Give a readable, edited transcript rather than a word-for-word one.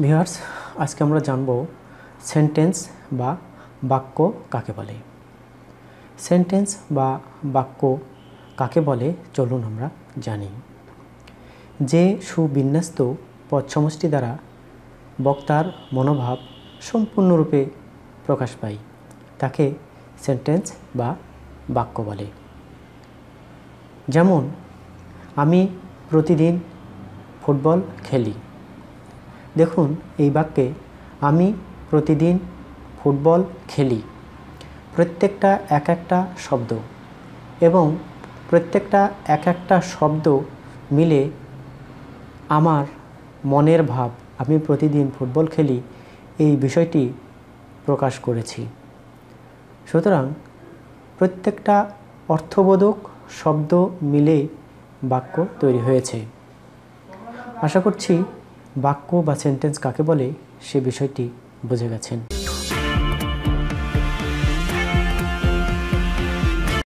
Viewers, আজকে আমরা জানব সেন্টেন্স বা বাক্য কাকে বলে। সেন্টেন্স বা বাক্য কাকে বলে চলুন আমরা জানি। যে সুবিন্যস্ত পদসমষ্টি দ্বারা বক্তার মনোভাব সম্পূর্ণরূপে প্রকাশ পায় তাকে সেন্টেন্স বা বাক্য বলে। যেমন, আমি প্রতিদিন ফুটবল খেলি। দেখুন, এই বাক্যে আমি প্রতিদিন ফুটবল খেলি প্রত্যেকটা এক একটা শব্দ এবং প্রত্যেকটা এক একটা শব্দ মিলে আমার মনের ভাব আমি প্রতিদিন ফুটবল খেলি এই বিষয়টি প্রকাশ করেছি। সুতরাং প্রত্যেকটা অর্থবোধক শব্দ মিলে বাক্য তৈরি হয়েছে। আশা করছি বাক্য বা সেন্টেন্স কাকে বলে সে বিষয়টি বুঝে গেছেন।